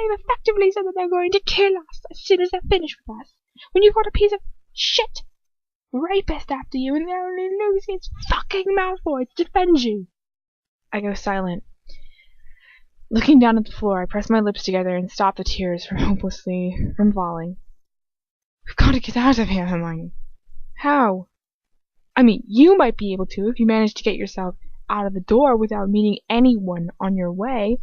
They've effectively said that they're going to kill us as soon as they're finished with us. When you've got a piece of shit rapist after you and they're only Lucius fucking Malfoy to defend you. I go silent. Looking down at the floor, I press my lips together and stop the tears from falling. We've got to get out of here, Hermione. How? I mean, you might be able to if you manage to get yourself out of the door without meeting anyone on your way.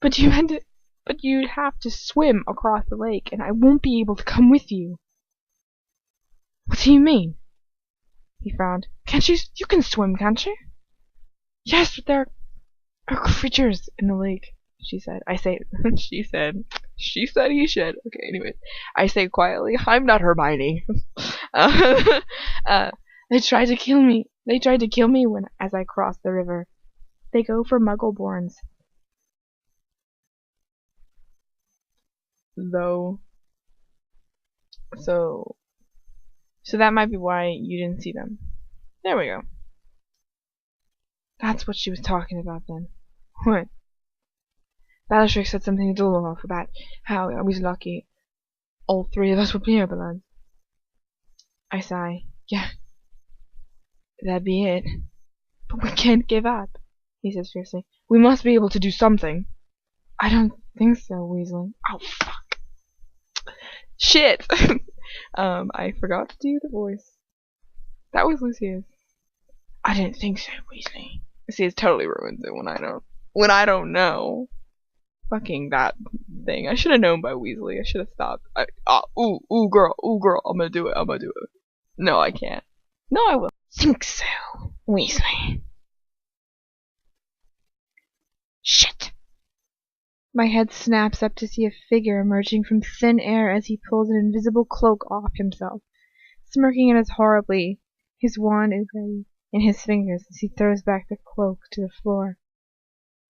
But you'd have to swim across the lake, and I won't be able to come with you. What do you mean? He frowned. Can't you? You can swim, can't you? Yes, but there are creatures in the lake, she said. I say, she said he should. Okay, anyways. I say quietly, I'm not Hermione. They tried to kill me. As I crossed the river. They go for Muggleborns. Though. So that might be why you didn't see them. There we go. That's what she was talking about then. What? Bellatrix said something to Doloroth about how I was lucky all three of us were purebloods. I sigh. Yeah. That'd be it. But we can't give up, he says fiercely. We must be able to do something. I don't think so, Weasley. Oh, fuck. Shit! I forgot to do the voice. That was Lucius. I didn't think so, Weasley. See, it totally ruins it when I don't know. Fucking that thing. I should have known by Weasley. I should have stopped. Ooh, girl, I'm gonna do it. No, I can't. No, I will. Think so, Weasley. Shit! My head snaps up to see a figure emerging from thin air as he pulls an invisible cloak off himself, smirking at us horribly. His wand is ready in his fingers as he throws back the cloak to the floor.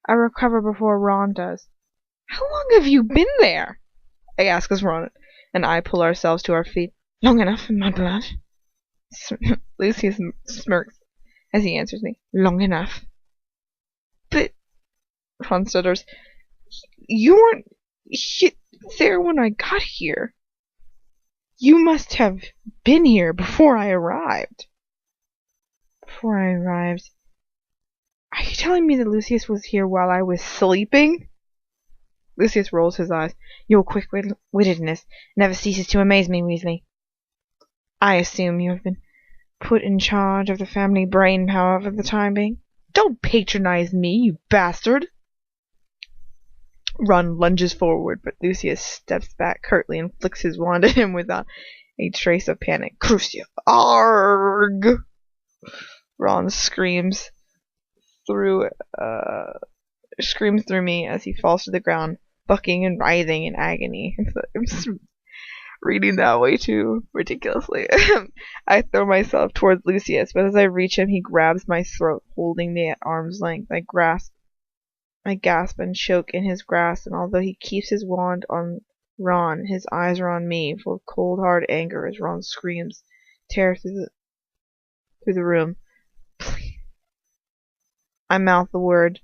I recover before Ron does. How long have you been there? I ask as Ron and I pull ourselves to our feet. Long enough, my blood. Lucius smirks as he answers me. Long enough. But, Ron stutters, you weren't there when I got here. You must have been here before I arrived. Before I arrived? Are you telling me that Lucius was here while I was sleeping? Lucius rolls his eyes. Your quick-wittedness never ceases to amaze me, Weasley. I assume you have been put in charge of the family brain power for the time being. Don't patronize me, you bastard! Ron lunges forward, but Lucius steps back curtly and flicks his wand at him without a trace of panic. Crucio! Arg! Ron screams through me as he falls to the ground, bucking and writhing in agony. I'm just reading that way too ridiculously. I throw myself towards Lucius, but as I reach him, he grabs my throat, holding me at arm's length. I gasp and choke in his grasp, and although he keeps his wand on Ron, his eyes are on me, full of cold, hard anger as Ron screams, tear through the room. Please. I mouth the word,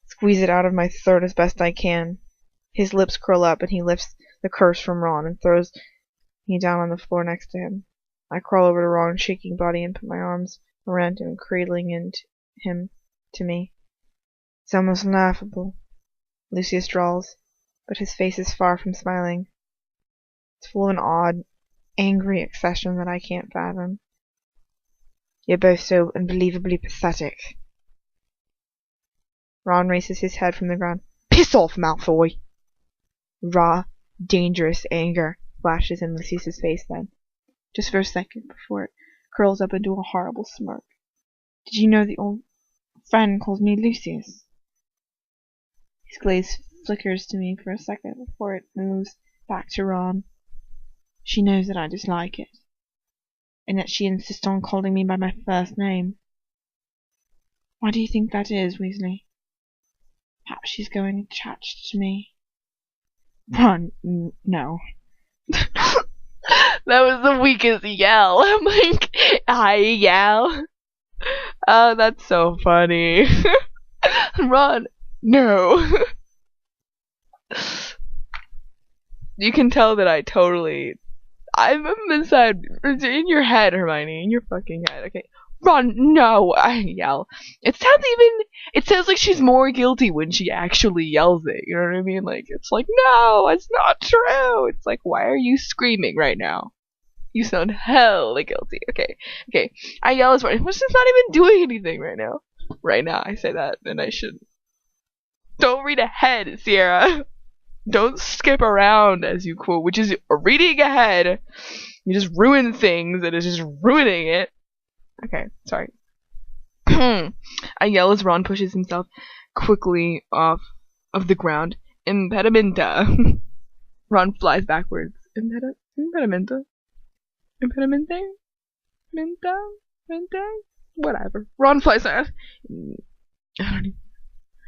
squeeze it out of my throat as best I can. His lips curl up, and he lifts the curse from Ron and throws me down on the floor next to him. I crawl over to Ron's shaking body and put my arms around him, cradling him to me. It's almost laughable, Lucius drawls, but his face is far from smiling. It's full of an odd, angry expression that I can't fathom. You're both so unbelievably pathetic. Ron raises his head from the ground. Piss off, Malfoy! Raw, dangerous anger flashes in Lucius's face then, just for a second before it curls up into a horrible smirk. Did you know the old friend calls me Lucius? His glaze flickers to me for a second before it moves back to Ron. She knows that I dislike it, and that she insists on calling me by my first name. Why do you think that is, Weasley? Perhaps she's going attached to me. Ron, no. That was the weakest yell. I'm like, I yell. Oh, that's so funny. Ron, no. You can tell that I'm inside, in your head, Hermione, in your fucking head, okay? Ron, no, I yell. It sounds like she's more guilty when she actually yells it, you know what I mean? Like, it's like, no, it's not true. It's like, why are you screaming right now? You sound hella guilty. Okay. I yell as well. She's not even doing anything right now. Right now, I say that, and I should. Don't read ahead, Sierra. Don't skip around as you quote, which is reading ahead. You just ruin things, and it's just ruining it. Okay, sorry. I yell as Ron pushes himself quickly off of the ground. Impedimenta. Ron flies backwards. Impedimenta? Impedimente? Mente? Whatever. Ron flies out.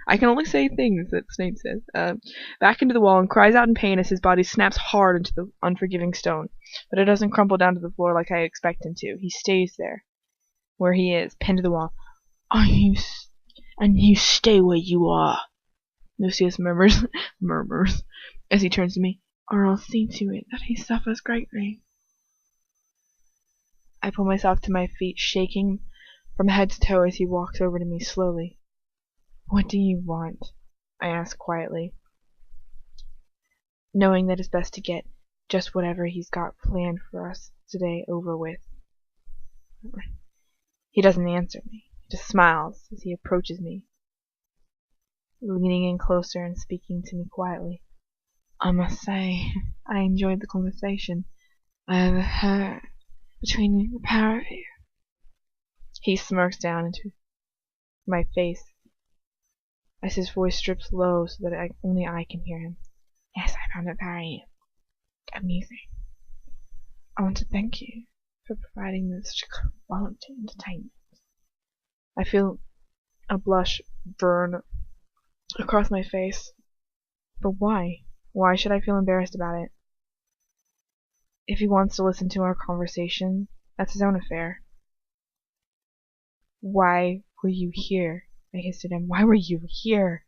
I can only say things that Snape says. Back into the wall and cries out in pain as his body snaps hard into the unforgiving stone. But it doesn't crumple down to the floor like I expect him to. He stays there, where he is, pinned to the wall. And you stay where you are, Lucius murmurs as he turns to me, or I'll see to it that he suffers greatly. I pull myself to my feet, shaking from head to toe as he walks over to me slowly. What do you want? I ask quietly, knowing that it's best to get just whatever he's got planned for us today over with. He doesn't answer me. He just smiles as he approaches me, leaning in closer and speaking to me quietly. I must say, I enjoyed the conversation I overheard between the pair of you. He smirks down into my face as his voice strips low so that only I can hear him. Yes, I found it very amusing. I want to thank you for providing me with such quality entertainment. I feel a blush burn across my face. But why? Why should I feel embarrassed about it? If he wants to listen to our conversation, that's his own affair. Why were you here? I hissed at him. Why were you here?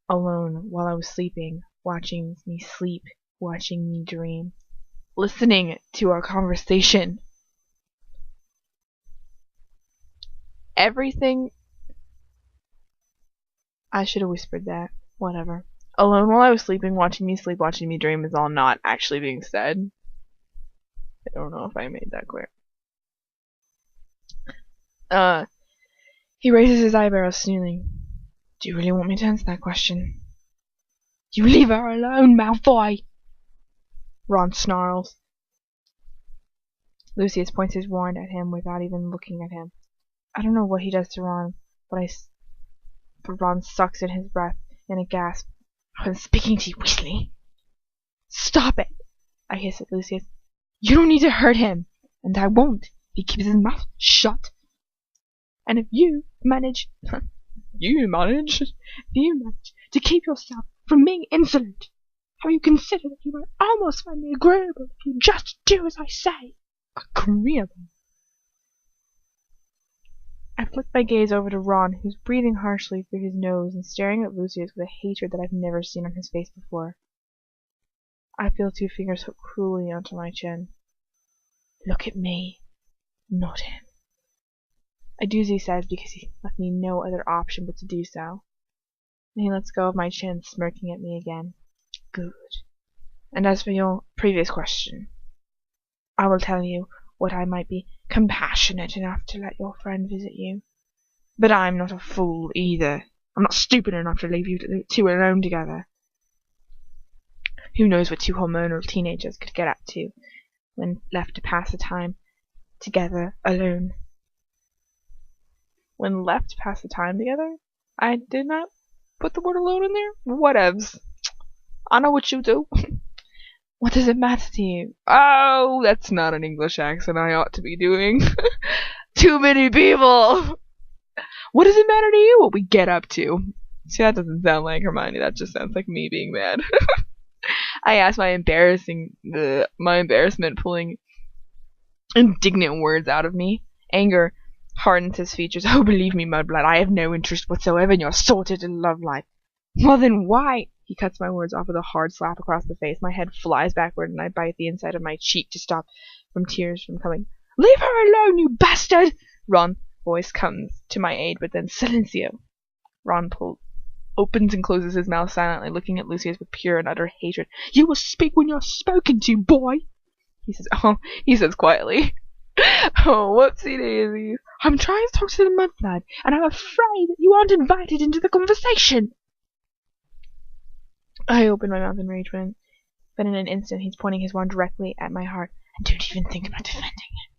Alone, while I was sleeping, watching me sleep, watching me dream, listening to our conversation. Everything. I should have whispered that. Whatever. Alone while I was sleeping, watching me sleep, watching me dream is all not actually being said. I don't know if I made that clear. He raises his eyebrows, sneering. Do you really want me to answer that question? You leave her alone, Malfoy! Ron snarls. Lucius points his wand at him without even looking at him. I don't know what he does to Ron, but Ron sucks in his breath in a gasp. I'm speaking to you, Weasley. Stop it! I hiss at Lucius. You don't need to hurt him, and I won't. He keeps his mouth shut. And if you manage to keep yourself from being insolent, have you considered that you might almost find me agreeable if you just do as I say? Agreeable? I flick my gaze over to Ron, who's breathing harshly through his nose and staring at Lucius with a hatred that I've never seen on his face before. I feel two fingers hook cruelly onto my chin. Look at me, not him. I do as he says because he left me no other option but to do so. And he lets go of my chin, smirking at me again. Good. And as for your previous question, I will tell you what I might be compassionate enough to let your friend visit you. But I'm not a fool either. I'm not stupid enough to leave you two alone together. Who knows what two hormonal teenagers could get up to when left to pass the time together alone. When left to pass the time together? I did not put the word alone in there? Whatevs. I know what you do. What does it matter to you? Oh, that's not an English accent I ought to be doing. Too many people. What does it matter to you what we get up to? See, that doesn't sound like Hermione. That just sounds like me being mad. I asked my embarrassment pulling indignant words out of me. Anger hardens his features. Oh, believe me, Mudblood, I have no interest whatsoever in your sordid love life. Well then why? He cuts my words off with a hard slap across the face. My head flies backward and I bite the inside of my cheek to stop tears from coming. Leave her alone, you bastard! Ron's voice comes to my aid, but then silencio. Ron opens and closes his mouth silently, looking at Lucius with pure and utter hatred. You will speak when you're spoken to, boy! He says quietly. Oh, whoopsie daisies. I'm trying to talk to the Mudblood, and I'm afraid that you aren't invited into the conversation. I open my mouth in rage, but in an instant he's pointing his wand directly at my heart. And don't even think about defending it.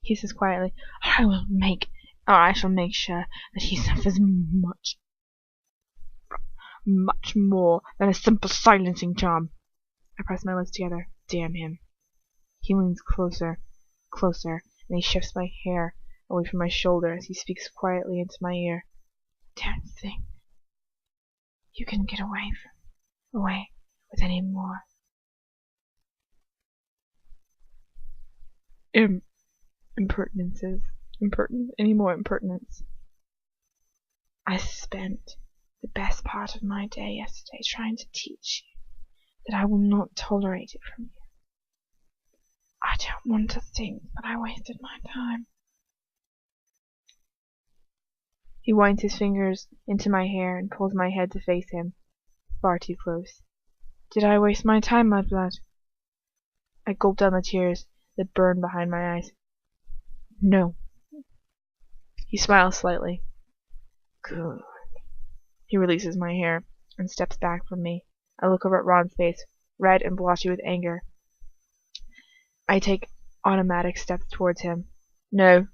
He says quietly, I shall make sure that he suffers much more than a simple silencing charm. I press my lips together. Damn him. He leans closer, and he shifts my hair away from my shoulder as he speaks quietly into my ear. Don't think you can get away with any more impertinences. Any more impertinence. I spent the best part of my day yesterday trying to teach you that I will not tolerate it from you. I don't want to think that I wasted my time. He winds his fingers into my hair and pulls my head to face him. Far too close. Did I waste my time, Mudblood? I gulp down the tears that burn behind my eyes. No. He smiles slightly. Good. He releases my hair and steps back from me. I look over at Ron's face, red and blotchy with anger. I take automatic steps towards him. No.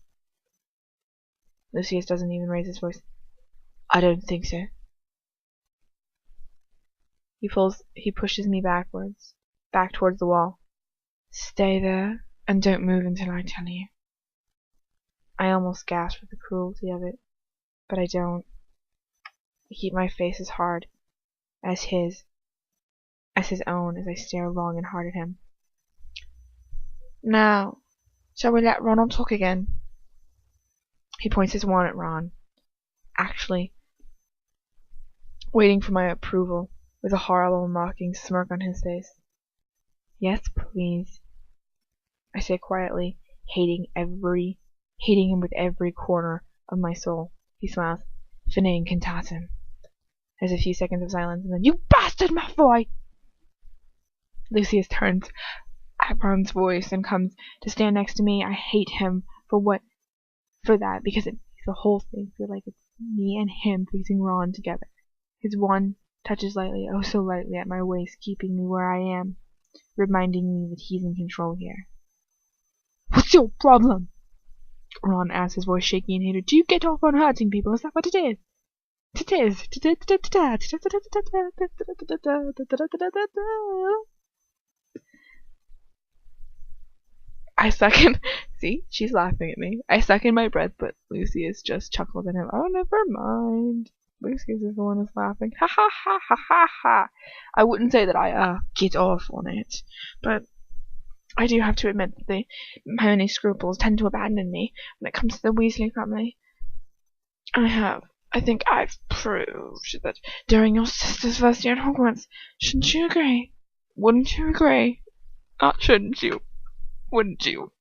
Lucius doesn't even raise his voice. I don't think so. He pushes me back towards the wall. Stay there, and don't move until I tell you. I almost gasp at the cruelty of it, but I don't. I keep my face as hard as his own as I stare long and hard at him. Now, shall we let Ronald talk again? He points his wand at Ron, actually waiting for my approval, with a horrible mocking smirk on his face. Yes, please, I say quietly, hating him with every corner of my soul. He smiles. Fine cantatum. There's a few seconds of silence, and then, you bastard, Malfoy! Lucius turns at Ron's voice and comes to stand next to me. I hate him for that, because it makes the whole thing feel like it's me and him facing Ron together. His wand touches lightly, oh so lightly, at my waist, keeping me where I am, reminding me that he's in control here. What's your problem? Ron asks, his voice shaky and hated. Do you get off on hurting people? Is that what it is? It is. I second. See, she's laughing at me. I second my breath, but Lucius just chuckles at him. Oh, never mind. Lucius is the one who's laughing. Ha ha ha ha ha ha. I wouldn't say that I get off on it, but I do have to admit that my only scruples tend to abandon me when it comes to the Weasley family. I think I've proved that during your sister's first year at Hogwarts. Shouldn't you agree? Wouldn't you agree? Shouldn't you? Wouldn't you?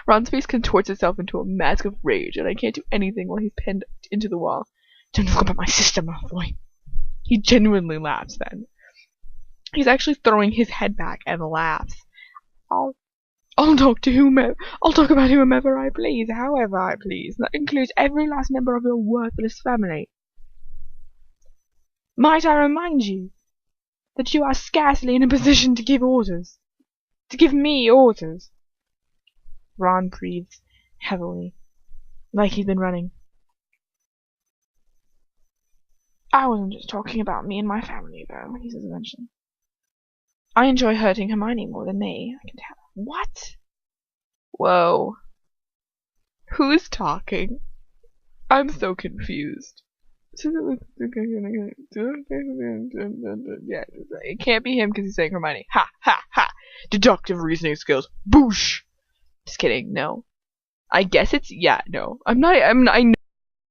Ron's face contorts itself into a mask of rage, and I can't do anything while he's pinned into the wall. Don't talk about my sister, Malfoy. He genuinely laughs then. He's actually throwing his head back and laughs. I'll talk about whomever I please, however I please. That includes every last member of your worthless family. Might I remind you that you are scarcely in a position to give orders. To give me orders. Ron breathes heavily, like he's been running. I wasn't just talking about me and my family, though, he says eventually. I enjoy hurting Hermione more than me, I can tell. What? Whoa. Who's talking? I'm so confused. Yeah, it can't be him because he's saying Hermione. Ha, ha, ha. Deductive reasoning skills. Boosh. Just kidding, no. I guess it's yeah, no. I'm not I know